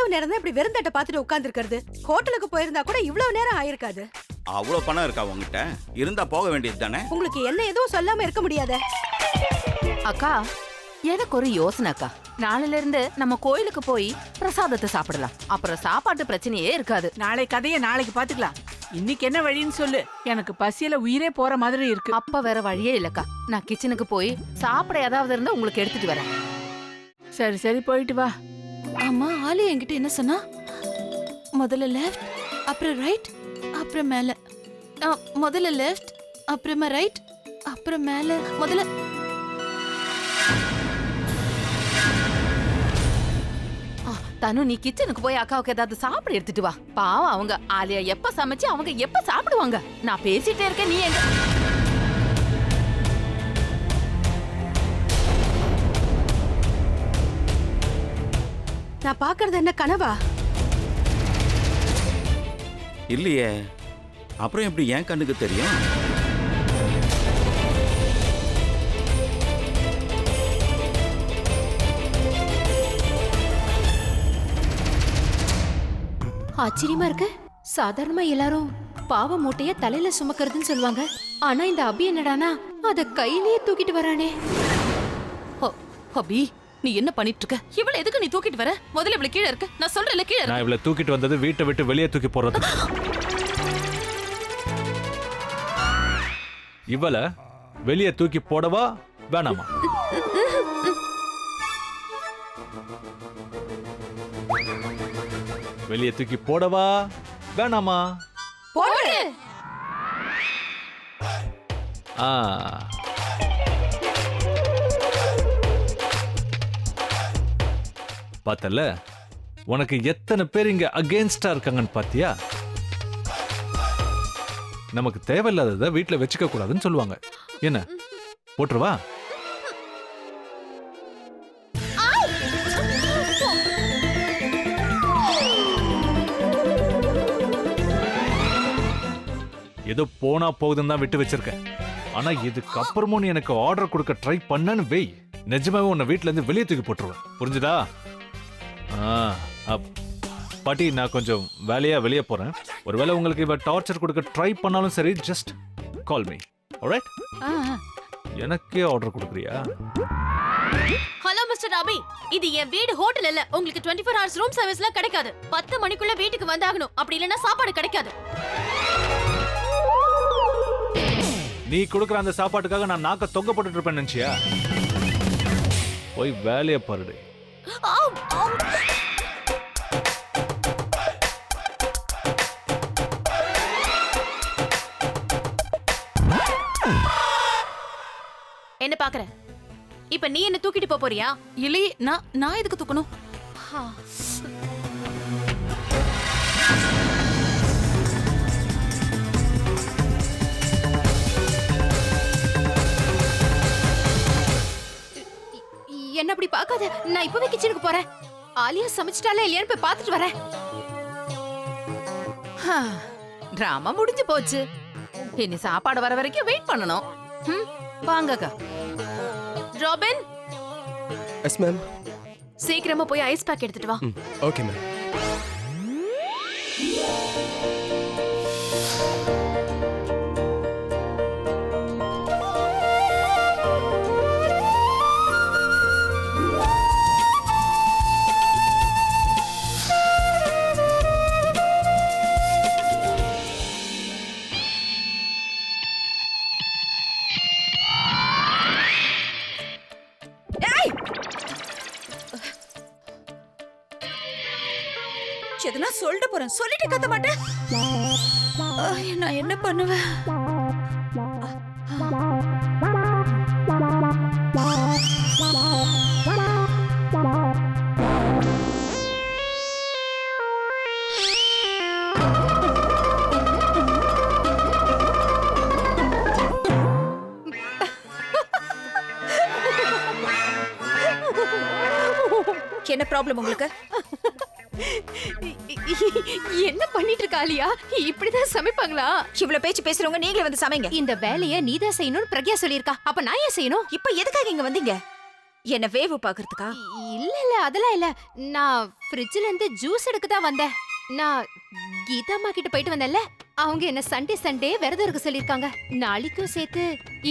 எவ்வளவு நேரம் தான் இப்படி வெறுந்தட்டை பார்த்துட்டு உட்கார்ந்து இருக்கிறது? ஹோட்டலுக்கு போயிருந்தா கூட இவ்வளவு நேரம் ஆயிருக்காது. அவ்வளவு பணம் இருக்கா உங்ககிட்ட? இருந்தா போக வேண்டியது தானே. உங்களுக்கு என்ன எதுவும் சொல்லாம இருக்க முடியாத? அக்கா, எனக்கு ஒரு யோசனை அக்கா. நாளையில இருந்து நம்ம கோயிலுக்கு போய் பிரசாதத்தை சாப்பிடலாம். அப்புறம் சாப்பாட்டு பிரச்சனையே இருக்காது. நாளை கதையை நாளைக்கு பாத்துக்கலாம். இன்னைக்கு என்ன வழின்னு சொல்லு. எனக்கு பசியில உயிரே போற மாதிரி இருக்கு. அப்ப வேற வழியே இல்லக்கா. நான் கிச்சனுக்கு போய் சாப்பிட ஏதாவது இருந்தா உங்களுக்கு எடுத்துட்டு வரேன். சரி சரி, போயிட்டு வா. அம்மா, ஆலி என்கிட்ட என்ன சொன்னா? முதல்ல லெஃப்ட், அப்புறம் ரைட், அப்புறம் மேல. முதல்ல லெஃப்ட், அப்புறமா ரைட், அப்புறம் மேல. முதல்ல தனு, நீ கிச்சனுக்கு போய் அக்காவுக்கு ஏதாவது சாப்பிட எடுத்துட்டு வா. பாவம் அவங்க. ஆலியா எப்ப சமைச்சு அவங்க எப்ப சாப்பிடுவாங்க? நான் பேசிட்டே இருக்கேன், நீ எங்க? நான் பாக்குறது என்ன கனவா? இல்லையே, அப்புறம் எப்படி என் கண்ணுக்கு தெரியும்? ஆச்சரியமா இருக்கு. சாதாரணமா எல்லாரும் பாவ மூட்டைய தலையில சுமக்கிறதுன்னு சொல்லுவாங்க. ஆனா இந்த அபி என்னடானா அத கையிலேயே தூக்கிட்டு வரானே. அபி, நீ என்ன பண்ணிட்டு இருக்க? இவள எதுக்கு நீ தூக்கிட்டு வர? முதல்ல இவள கீழ இருக்க. நான் சொல்றேன்ல, கீழ. நான் இவள தூக்கிட்டு வந்தது வீட்டை விட்டு வெளியே தூக்கி போறது. இவள வெளியே தூக்கி போடவா வேணாமா? வெளியே தூக்கி போடவா வேணாமா? போடு. ஆ, பார்த்தல, உனக்கு எத்தனை பேர் இங்க அகேன்ஸ்டா இருக்காங்கன்னு பாத்தியா? நமக்கு தேவையில்லாததை வீட்டுல வச்சுக்க கூடாதுன்னு சொல்லுவாங்க. என்ன போட்டுருவா? ஏதோ போனா போகுதுன்னு தான் விட்டு வச்சிருக்கேன். ஆனா இதுக்கு அப்புறமும் நீ எனக்கு ஆர்டர் கொடுக்க ட்ரை பண்ணன்னு வெய், நிஜமாவே உன்னை வீட்டுல இருந்து வெளியே தூக்கி போட்டுருவேன். புரிஞ்சுதா? பாட்டி, நான் கொஞ்சம் வேலையா வெளியே போறேன். ஒருவேளை உங்களுக்கு இவ டார்ச்சர் கொடுக்க ட்ரை பண்ணாலும் சரி, ஜஸ்ட் கால் மீ. ஆல்ரைட்? எனக்கே ஆர்டர் கொடுக்குறியா? ஹலோ மிஸ்டர் அபி, இது என் வீடு, ஹோட்டல் இல்ல. உங்களுக்கு 24 hours ரூம் சர்வீஸ்லாம் கிடைக்காது. 10 மணிக்குள்ள வீட்டுக்கு வந்தாகணும். அப்படி இல்லைன்னா சாப்பாடு கிடைக்காது. நீ கொடுக்குற அந்த சாப்பாட்டுக்காக நான் நாக்க தொங்க போட்டுட்டு இருப்பேன் நினைச்சியா? போய் வேலையை பாருடு. என்ன பாக்குற? இப்ப நீ என்ன தூக்கிட்டு போறியா? இல்லையே, நான் எதுக்கு தூக்கணும்? என்ன அப்படி பார்க்காத. நான் இப்பவே கிச்சனுக்கு போறேன். ஆலியா சமைச்சிட்டாலே இல்லையான்னு போய் பார்த்துட்டு வரேன். டிராமா முடிஞ்சு போச்சு. இனி சாப்பாடு வர வரைக்கும் வெயிட் பண்ணணும். வாங்கக்கா. Robin, yes ma'am. சீக்கிரமா போய் ஐஸ் பேக் எடுத்துட்டு வா. Okay ma'am. எதுனா சொல்லிட்டு போறேன், சொல்லிட்டு கத்த மாட்டேன். நான் என்ன பண்ணுவேன்? என்ன ப்ராப்ளம் உங்களுக்கு? என்ன பண்ணிட்டு இருக்க ஆலியா? இப்படிதான் சமைப்பாங்களா? இவ்வளவு பேச்சு பேசுறவங்க நீங்களே வந்து சமைங்க. இந்த வேலையை நீதான் செய்யணும்னு பிரக்யா சொல்லியிருக்கா. அப்ப நான் ஏன் செய்யணும்? இப்ப எதுக்காக இங்க வந்தீங்க? என்ன வேவு பாக்குறதுக்கா? இல்ல அதெல்லாம் இல்ல. நான் ஃப்ரிட்ஜ்ல இருந்து ஜூஸ் எடுக்க தான் வந்தேன். நான் கீதாம்மா கிட்ட போயிட்டு வந்தேன்ல, அவங்க என்ன சண்டே விரதம் இருக்க சொல்லிருக்காங்க. நாளைக்கும் சேர்த்து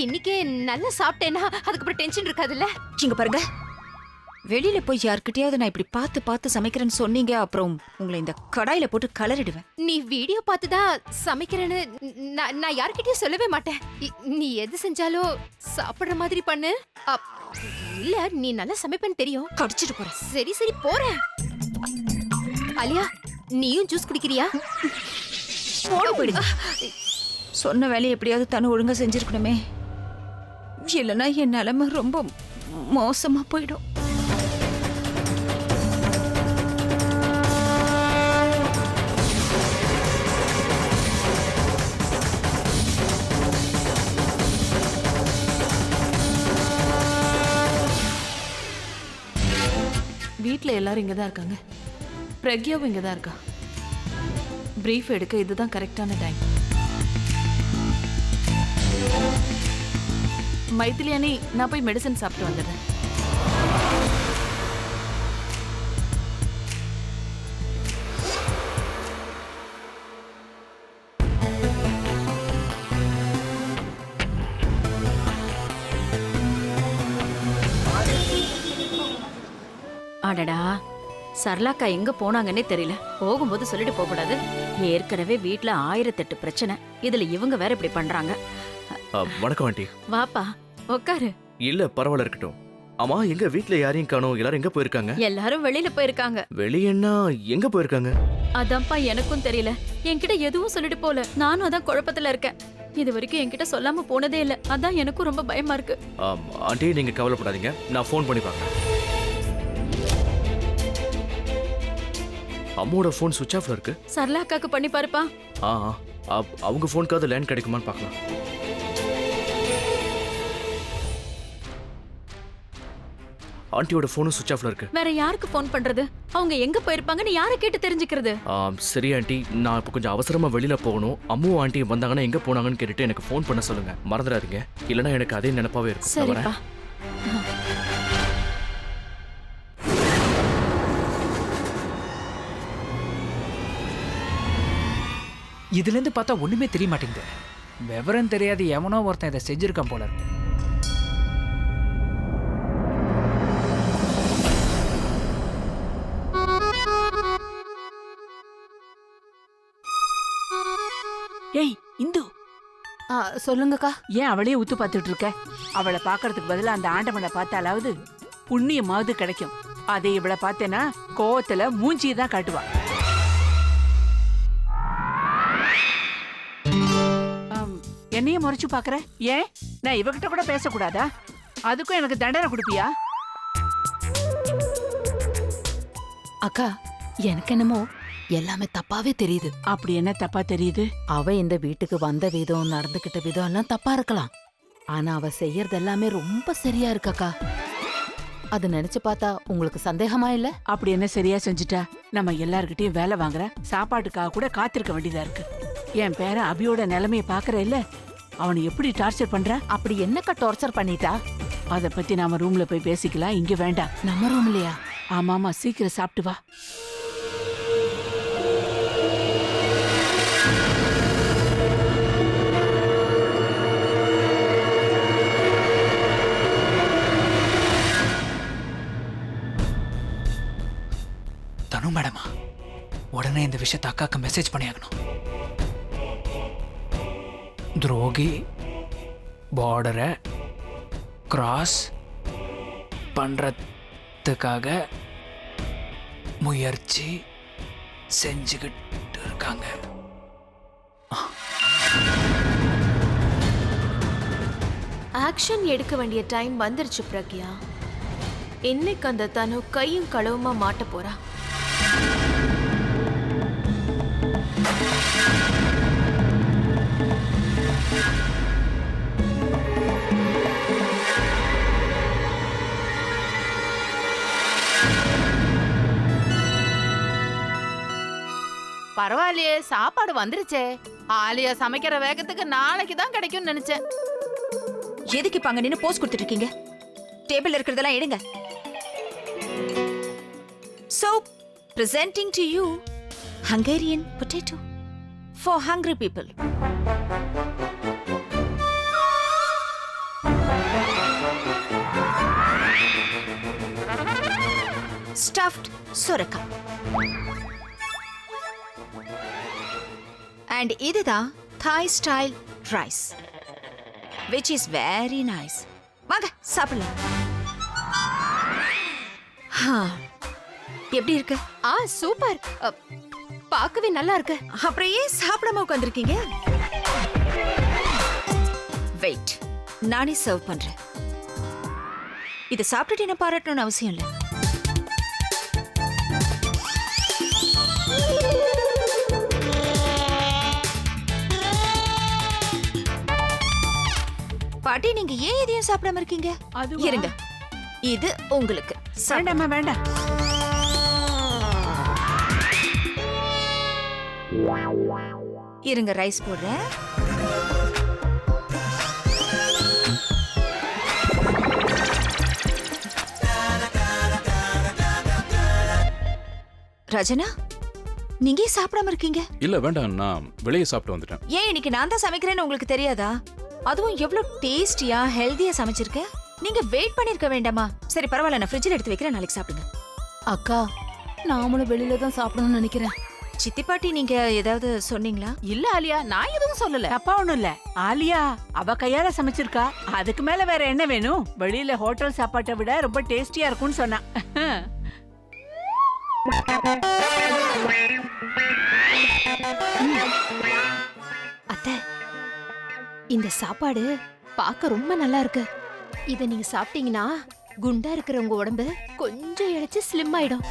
இன்னைக்கே நல்லா சாப்பிட்டேன்னா அதுக்கப்புறம் டென்ஷன் இருக்காதுல்ல. இங்க பாருங்க, வெளியில போய் யார்கிட்டயாவது நான் இப்படி பார்த்து சமைக்கிறேன்னு சொன்னீங்க, அப்புறம் உங்களை இந்த கடாயில போட்டு கலரிடுவேன். நீ வீடியோ பார்த்து தான் சமைக்கிறேன்னு நான் யார்கிட்டயும் சொல்லவே மாட்டேன். நீ எது செஞ்சாலும் சாப்பிடுற மாதிரி பண்ணு. இல்ல நீ நல்லா சமைப்பேன்னு தெரியும். கடிச்சிட்டு போறேன். சரி போறேன். அலியா, நீயும் ஜூஸ் குடிக்கிறியா? போயிடுங்க. சொன்ன வேலையை எப்படியாவது தனு ஒழுங்கா செஞ்சிருக்கணுமே, இல்லைன்னா என் நிலைமை ரொம்ப மோசமா போயிடும். வீட்ல எல்லாரும் இங்க தான் இருக்காங்க. பிரக்யாவும் இங்க தான் இருக்கா. பிரீஃப் எடுக்க இதுதான் கரெக்டான டைம். மைத்திலியானி, நான் போய் மெடிசன் சாப்பிட்டு வந்துடுறேன். அடடா, சரளாக்கா எங்க போனாங்கன்னே தெரியல. போகும்போது சொல்லிட்டு போக கூடாது. ஏற்கனவே வீட்ல 1008 பிரச்சனை, இதுல இவங்க வேற இப்படி பண்றாங்க. வணக்கம் ஆண்டி. வாப்பா, உட்காரு. இல்ல பரவாயில்ல, இருக்கட்டும். ஆமா, எங்க வீட்ல யாரையும் காணோம்? எல்லாரும் எங்க போயிருக்காங்க? எல்லாரும் வெளியில போயிருக்காங்க. வெளியன்னா எங்க போயிருக்காங்க? அதான்ப்பா எனக்கும் தெரியல. என்கிட்ட எதுவும் சொல்லிட்டு போல. நானும் அதான் குழப்பத்துல இருக்கேன். இது வரைக்கும் என்கிட்ட சொல்லாம போனதே இல்ல. அதான் எனக்கும் ரொம்ப பயமா இருக்கு. ஆண்டி, நீங்க கவலைப்படாதீங்க, நான் ஃபோன் பண்ணி பார்க்கறேன். அம்மாவோட ஃபோன் சுவிட்ச் ஆஃப்ல இருக்கு. சரளாக்காக்கு பண்ணி பாருப்பா. அவங்க ஃபோனுக்காவது லேண்ட் கிடைக்குமான்னு பார்க்கலாம். ஆண்டியோட ஃபோனும் சுவிட்ச் ஆஃப்ல இருக்கு. வேற யாருக்கு ஃபோன் பண்றது? அவங்க எங்க போயிருப்பாங்கன்னு யாரை கேட்டு தெரிஞ்சுக்கிறது? சரி ஆண்டி, நான் இப்போ கொஞ்சம் அவசரமா வெளியில போகணும். அம்மும் ஆண்டியும் வந்தாங்கன்னா எங்க போனாங்கன்னு கேட்டுட்டு எனக்கு ஃபோன் பண்ண சொல்லுங்க. மறந்துடாதீங்க, இல்லைன்னா எனக்கு அதே நினைப்பாவே இருக்கும். சரிப்பா. இதுல இருந்து பார்த்தா ஒண்ணுமே தெரிய மாட்டேங்குது. விவரம் தெரியாது எவனோ ஒருத்தன் இதை செஞ்சிருக்கான் போல இருக்கு. ஏய் இந்து, சொல்லுங்கக்கா. ஏன் அவளையே உத்து பார்த்துட்டு இருக்க? அவளை பாக்குறதுக்கு பதிலா அந்த ஆண்டவனை பார்த்தாலாவது புண்ணியமாவது கிடைக்கும். அதே இவளை பார்த்தேன்னா கோவத்துல மூஞ்சியை தான் காட்டுவா. என்னைய முறைச்சு பாக்குற? ஏன் நான் இவகிட்ட கூட பேசக்கூடாதா? அதுக்கும் எனக்கு தண்டனை கொடுப்பியா? அக்கா, எனக்கு என்னமோ எல்லாமே தப்பாவே தெரியுது. அப்படி என்ன தப்பா தெரியுது? அவ இந்த வீட்டுக்கு வந்த விதம், நடந்துகிட்ட விதம் எல்லாம் தப்பா இருக்கலாம். ஆனா அவ செய்யறது எல்லாமே ரொம்ப சரியா இருக்கக்கா. அது நினைச்சு பார்த்தா உங்களுக்கு சந்தேகமா இல்ல? அப்படி என்ன சரியா செஞ்சுட்டா? நம்ம எல்லார்கிட்டயும் வேலை வாங்குற, சாப்பாட்டுக்காக கூட காத்திருக்க வேண்டியதா இருக்கு. என் பேர அபியோட நிலைமைய பாக்குற இல்ல, அவனை எப்படி டார்ச்சர் பண்ற? அப்படி என்னக்கா டார்ச்சர் பண்ணிட்டா? அத பத்தி நாம ரூம்ல போய் பேசிக்கலாம், இங்க வேண்டாம். நம்ம ரூம்லயா? ஆமாமா, சீக்கிரம் சாப்பிட்டு வா. தனு மேடமா, உடனே இந்த விஷயத்தை அக்காக்கு மெசேஜ் பண்ணியாகணும். துரோகி பார்டரை கிராஸ் பண்றதுக்காக முயற்சி செஞ்சுக்கிட்டு இருக்காங்க. ஆக்ஷன் எடுக்க வேண்டிய டைம் வந்துருச்சு பிரக்யா. இன்னைக்கு அந்த தனு கையும் களவுமா மாட்ட போறா. பரவாயில்லையே, சாப்பாடு வந்துருச்சே. ஆலியா சமைக்கிற வேகத்துக்கு நாளைக்கு தான் கிடைக்கும்னு நினைச்சேன். எதுக்கு இப்ப அங்க நின்னு போஸ் கொடுத்துட்டு இருக்கீங்க? டேபிள்ல இருக்கிறதெல்லாம் எடுங்க. So, presenting to you Hungarian potato for hungry people. Stuffed sorakam. And இதுதான் Thai style rice, which is very nice. வாங்க சாப்பிடலாம். எப்படி இருக்கு? சூப்பர். பார்க்கவே நல்லா இருக்கு. அப்புறம் ஏன் சாப்பிடாம உட்கார்ந்திருக்கீங்க? வெயிட், நானே சர்வ் பண்றேன். இதை சாப்பிட்டுட்டு என்ன பாராட்டணும்னு அவசியம் இல்லை. பாட்டி, நீங்க ஏன் எதையும் சாப்பிடாம இருக்கீங்க? இருங்க, இது உங்களுக்கு. வேண்டாமா, வேண்டாம். இருங்க, ரைஸ் போடுறேன். ரஜனா, நீங்க ஏன் சாப்பிடாம இருக்கீங்க? இல்ல வேண்டாம், நான் வெளியே சாப்பிட்டு வந்துட்டேன். ஏன் இன்னைக்கு நான் தான் சமைக்கிறேன்னு உங்களுக்கு தெரியாதா? அதுவும் எவ்வளவு டேஸ்டியா ஹெல்தியா சமைச்சிருக்கேன். நீங்க வெயிட் பண்ணிருக்க வேண்டாமா? சரி பரவாயில்ல, நான் ஃப்ரிட்ஜில் எடுத்து வைக்கிறேன், நாளைக்கு சாப்பிடுங்க. அக்கா, நாமளும் வெளியில தான் சாப்பிடணும்னு நினைக்கிறேன். சித்தி பாட்டி, நீங்க ஏதாவது சொன்னீங்களா? இல்ல ஆலியா, நான் எதுவும் சொல்லல. தப்பா ஒண்ணும் இல்ல. ஆலியா அவ கையால சமைச்சிருக்கா, அதுக்கு மேல வேற என்ன வேணும்? வெளியில ஹோட்டல் சாப்பாட்டை விட ரொம்ப டேஸ்டியா இருக்கும்னு சொன்னா. அத்தை, இந்த சாப்பாடு பார்க்க ரொம்ப நல்லா இருக்கு. இத நீங்க சாப்பிட்டீங்கன்னா குண்டா இருக்கிற உங்க உடம்பு கொஞ்சம் இழைச்சு ஸ்லிம் ஆயிடும்.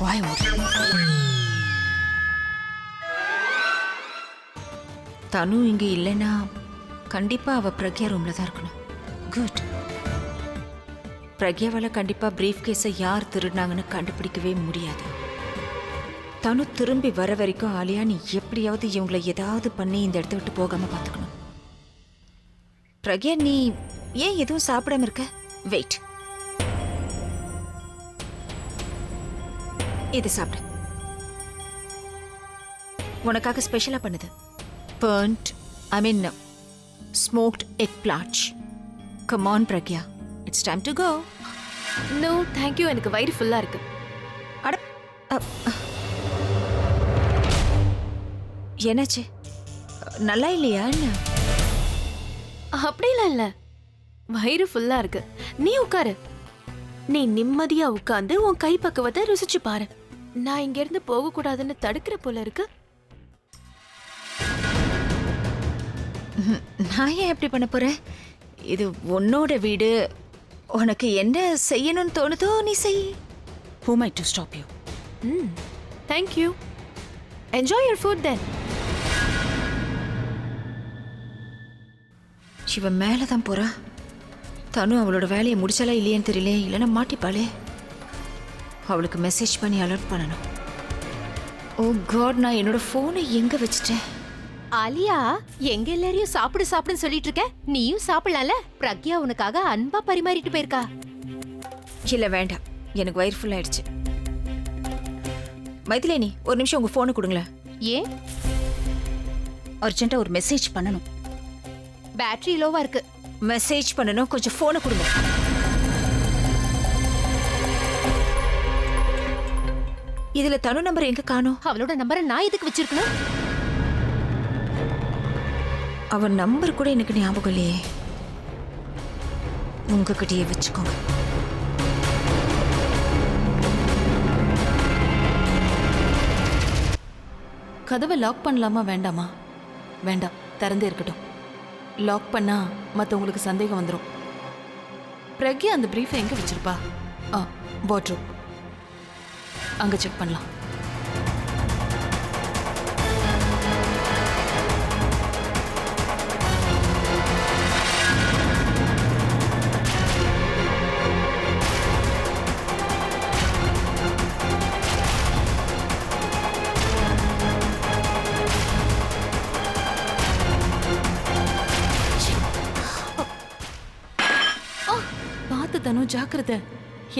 தனு இங்க இல்லைன்னா கண்டிப்பா அவ பிரக்யா ரூம்ல தான் இருக்கணும். குட். பிரக்யாவால கண்டிப்பா பிரீஃப் கேஸை யார் திருடினாங்கன்னு கண்டுபிடிக்கவே முடியாது. தனு திரும்பி வர வரைக்கும் ஆலியா, நீ எப்படியாவது இவங்களை ஏதாவது பண்ணி இந்த இடத்த விட்டு போகாம பாத்துக்கணும். பிரக்யா, நீ ஏன் எதுவும் சாப்பிடாம இருக்க? வெயிட், இது சாப்பிடு. உனக்காக ஸ்பெஷலா பண்ணுது. burnt, I mean smoked eggplant. Come on Pragya, it's time to go. No thank you, எனக்கு வயிறு ஃபுல்லா இருக்கு. அட, என்னாச்சு? நல்லா இல்லையா? அப்படிலாம் இல்ல, வயிறு ஃபுல்லா இருக்கு. நீ உட்காரு. நீ நிம்மதியா உட்கார்ந்து உன் கை பக்குவத்தை ருசிச்சு பாரு. நான் இங்க இருந்து போக கூடாதுன்னு தடுக்கிற போல இருக்கு. நான் ஏன் எப்படி பண்ண போறேன்? இது உன்னோட வீடு. உனக்கு என்ன செய்யணும்னு தோணுதோ நீ செய். Who am I to stop you? Thank you. Enjoy your food தென். இவ மேலதான் போறா. தனு அவளோட வேலையை முடிச்சாலா இல்லையான்னு தெரியல, இல்லைன்னா மாட்டிப்பாளே. அவளுக்கு மெசேஜ் பண்ணி அலர்ட் பண்ணணும். ஓ காட், நான் என்னோட போனை எங்க வச்சுட்டேன்? ஆலியா, எங்க எல்லாரையும் சாப்பிடு சாப்பிடுன்னு சொல்லிட்டு இருக்க, நீயும் சாப்பிடலாம்ல. பிரக்யா உனக்காக அன்பா பரிமாறிட்டு போயிருக்கா. இல்ல வேண்டாம், எனக்கு வயிறு ஃபுல் ஆயிடுச்சு. மைதிலேனி, ஒரு நிமிஷம் உங்க போனை கொடுங்களேன். ஏன்? அர்ஜென்ட்டா ஒரு மெசேஜ் பண்ணணும். பேட்டரி லோவா இருக்கு. மெசேஜ் பண்ணணும், கொஞ்சம் போனை கொடுங்க. இதுல தனு நம்பர் எங்க காணோம்? அவளோட நம்பரை நான் எதுக்கு வச்சிருக்கணும்? அவன் நம்பர் கூட எனக்கு ஞாபகம் இல்லையே. உங்ககிட்டயே வச்சுக்கோங்க. கதவை லாக் பண்ணலாமா வேண்டாமா? வேண்டாம், திறந்தே இருக்கட்டும். லாக் பண்ணா மற்றவங்களுக்கு சந்தேகம் வந்துடும். பிரக்யா அந்த பிரீஃபை எங்க வச்சிருப்பா? வாட்ரூம், அங்க செக் பண்ணலாம். தனு ஜாக்கிரதை.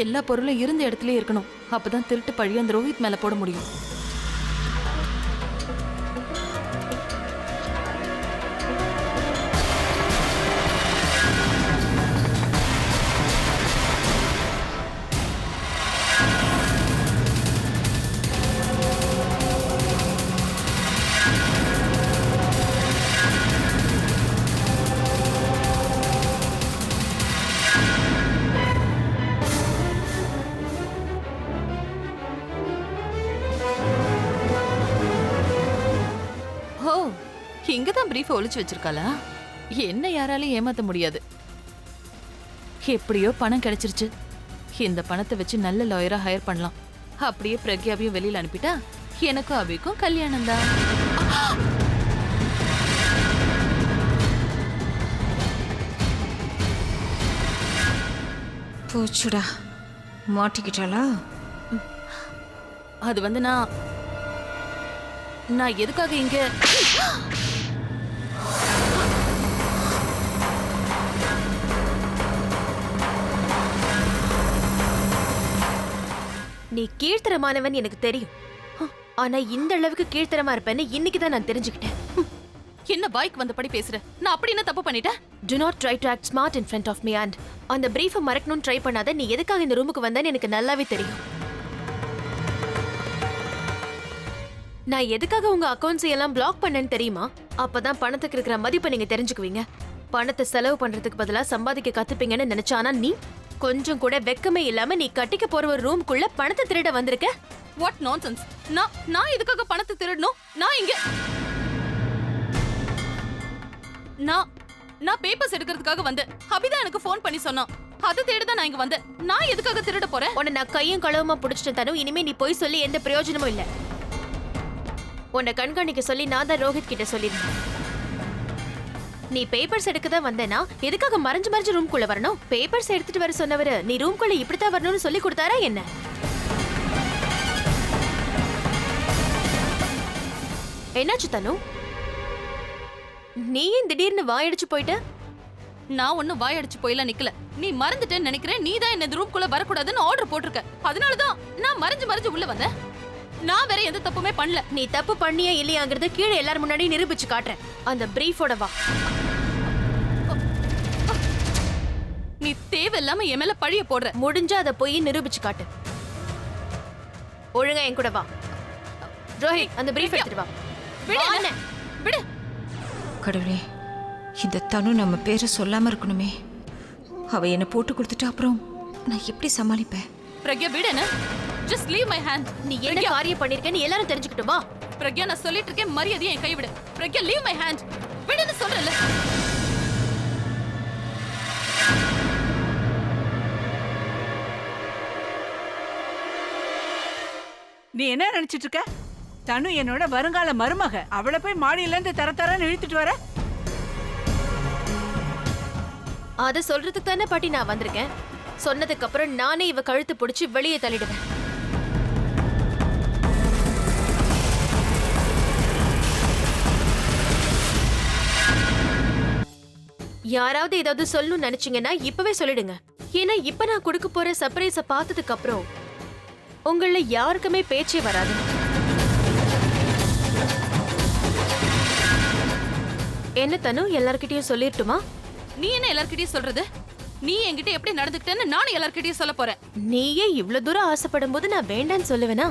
எல்லா பொருளும் இருந்த இடத்துல இருக்கணும். அப்பதான் திருட்டு பழி அந்த ரோஹித் மேல போட முடியும். ஓ, இங்கதான் பிரீஃப் ஒளிச்சு வச்சிருக்காளா? என்ன யாராலையும் ஏமாத்த முடியாது. எப்படியோ பணம் கிடைச்சிருச்சு. இந்த பணத்தை வச்சு நல்ல லாயரா ஹையர் பண்ணலாம். அப்படியே பிரக்யாவையும் வெளியில அனுப்பிட்டா எனக்கும் அபிக்கும் கல்யாணம் தான். போச்சுடா, மாட்டிக்கிட்டாளா? அது வந்து நான் எதுக்காக இங்க நீ கீழ்த்தரமானவன் எனக்கு தெரியும். ஆனா இந்த அளவுக்கு கீழ்த்தரமா இருப்பேன்னு இன்னைக்கு தான் நான் தெரிஞ்சுக்கிட்டேன். என்ன பாய்க்கு வந்தபடி பேசுற? நான் அப்படி என்ன தப்பு பண்ணிட்டேன்? Do not try to act smart in front of me and அந்த பிரீஃபை மறக்கணும்னு ட்ரை பண்ணாத. நீ எதுக்காக இந்த ரூமுக்கு வந்தேன்னு எனக்கு நல்லாவே தெரியும். நான் எதுக்காக உங்க அக்கவுண்ட்ஸ் எல்லாம் பிளாக் பண்ணேன்னு தெரியுமா? அப்பதான் பணத்துக்கு இருக்கிற மதிப்பை நீங்க தெரிஞ்சுக்குவீங்க. பணத்தை செலவு பண்றதுக்கு பதிலா சம்பாதிக்க கத்துப்பீங்கன்னு நினைச்சானா நீ கொஞ்சம் கூட வெக்கமே இல்லாம நீ கட்டிக்க போற ஒரு ரூம்குள்ள பணத்தை திருட வந்திருக்க. What nonsense? நான் எதுக்காக பணத்தை திருடணும்? நான் இங்க நான் பேப்பர்ஸ் எடுக்கிறதுக்காக வந்தேன். அபிதான் எனக்கு ஃபோன் பண்ணி சொன்னான். அதை தேடிதான் நான் இங்க வந்தேன். நான் எதுக்காக திருட போறேன்? உன்னை நான் கையும் களவுமா புடிச்சிட்டு தரும். இனிமே நீ போய் சொல்லி எந்த பிரயோஜனமும் இல்ல. உன்னை கண்காணிக்க சொல்லி நான் தான் ரோஹித் கிட்ட சொல்லிருந்தேன். நீ பேப்பர்ஸ் எடுக்க தான் வந்தேனா எதுக்காக மறைஞ்சு ரூம்குள்ள வரணும்? பேப்பர்ஸ் எடுத்துட்டு வர சொன்னவரு நீ ரூம்குள்ள இப்படித்தான் வரணும்னு சொல்லி கொடுத்தாரா என்ன? என்னாச்சு தனு? நீ ஏன் திடீர்னு வாயடிச்சு போயிட்ட? நான் ஒன்னும் வாயடிச்சு போயில நிக்கல. நீ மறந்துட்டேன்னு நினைக்கிறேன். நீ தான் என்ன ரூம்குள்ள வரக்கூடாதுன்னு ஆர்டர் போட்டிருக்க. அதனாலதான் நான் மறைஞ்சு உள்ள வந்தேன். நான் வேற எந்த தப்புமே பண்ணல. நீ தப்பு பண்ணியா இல்லையாங்கிறத கீழே எல்லாரும் முன்னாடி நிரூபிச்சு காட்டுறேன். அந்த பிரீஃபோட வா. நீ தேவையில்லாம என் மேல பழிய போடுற. முடிஞ்சா அதை போய் நிரூபிச்சு காட்டு. ஒழுங்கா என் கூட வா. ரோஹித், அந்த பிரீஃப் எடுத்துட்டு வா. விடு. கடவுளே, இந்த தனு நம்ம பேரை சொல்லாம இருக்கணுமே. அவ என்ன போட்டு கொடுத்துட்டு அப்புறம் நான் எப்படி சமாளிப்பேன்? பிரக்யா விடு. என்ன? Just leave my hand. நீ என்ன காரியம் பண்ணிருக்கேன்னு எல்லாரும் தெரிஞ்சுக்கிட்டு வா. பிரக்யா, நான் சொல்லிட்டு இருக்கேன், மரியாதையை என் கை விடு. Pragya, leave my hand. விடுன்னு சொல்றல. நீ என்ன நினைச்சிட்டு இருக்க? தனு என்னோட வருங்கால மருமக. அவளை போய் மாடியில இருந்து தரன்னு இழுத்துட்டு வர? அத சொல்றதுக்கு தானே பாட்டி நான் வந்திருக்கேன். சொன்னதுக்கு அப்புறம் நானே இவ கழுத்து பிடிச்சி வெளியே தள்ளிடுவேன். யாராவது ஏதாவது சொல்லணும்னு நினைச்சீங்கன்னா இப்பவே சொல்லிடுங்க. ஏன்னா இப்ப நான் கொடுக்க போற சர்ப்ரைஸ பார்த்ததுக்கு அப்புறம் உங்கள யாருக்குமே பேச்சே வராது. என்ன தனு, எல்லார்கிட்டயும் சொல்லிரட்டுமா? நீ என்ன எல்லார்கிட்டயும் சொல்றது? நீ என்கிட்ட எப்படி நடந்துக்கிட்டேன்னு நானும் எல்லார்கிட்டயும் சொல்ல போறேன். நீயே இவ்வளவு தூரம் ஆசைப்படும் போது நான் வேண்டான்னு சொல்லுவேனா?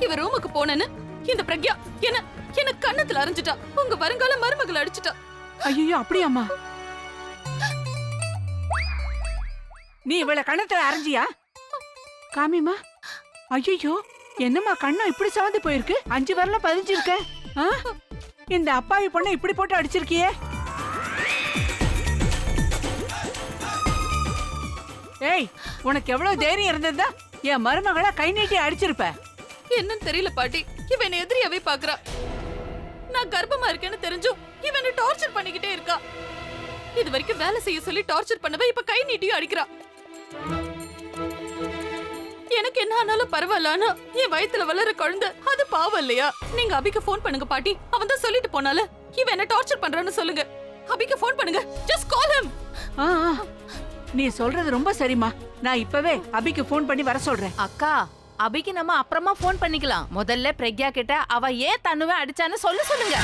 இவ ரூமுக்கு போனேன்னு இந்த பிரக்யா என்ன கண்ணத்துல அரைஞ்சிட்டா. உங்க வருங்கால மருமகளை அடிச்சிட்டா. ஐயோ, அப்படியாம்மா? நீ இவள கண்ணத்துல அரைஞ்சியா? காமிமா. ஐயோ, என்னம்மா கண்ணம் இப்படி சவந்து போயிருக்கு? 5 வரல 15 இருக்க. இந்த அப்பாவி பொண்ணை இப்படி போட்டு அடிச்சிருக்கியே. ஏய், உனக்கு எவ்வளவு தைரியம் இருந்ததா என் மருமகளை கை நீட்டி அடிச்சிருப்ப? என்னன்னு தெரியல பாட்டி, இவன் என்ன எதிரியாவே பாக்குறா. நான் கர்ப்பமா இருக்கேன்னு தெரிஞ்சும் இவன் என்ன டார்ச்சர் பண்ணிக்கிட்டே இருக்கா. இது வரைக்கும் வேலை செய்ய சொல்லி டார்ச்சர் பண்ணவ இப்ப கை நீட்டியும் அடிக்கிறா. எனக்கு என்ன ஆனாலும் பரவாயில்ல, ஆனா என் வயித்துல வளர குழந்தை அது பாவம் இல்லையா? நீங்க அபிக்கு போன் பண்ணுங்க பாட்டி. அவன் தான் சொல்லிட்டு போனால இவன் என்ன டார்ச்சர் பண்றான்னு சொல்லுங்க. அபிக்கு ஃபோன் பண்ணுங்க. Just call him. ஆ, ஆ. நீ சொல்றது ரொம்ப சரிம்மா. நான் இப்பவே அபிக்கு ஃபோன் பண்ணி வர சொல்றேன். அக்கா, அபிக்கு நம்ம அப்புறமா ஃபோன் பண்ணிக்கலாம். முதல்ல பிரக்யா கிட்ட அவ ஏன் தன்னுவை அடிச்சான்னு சொல்லுங்க.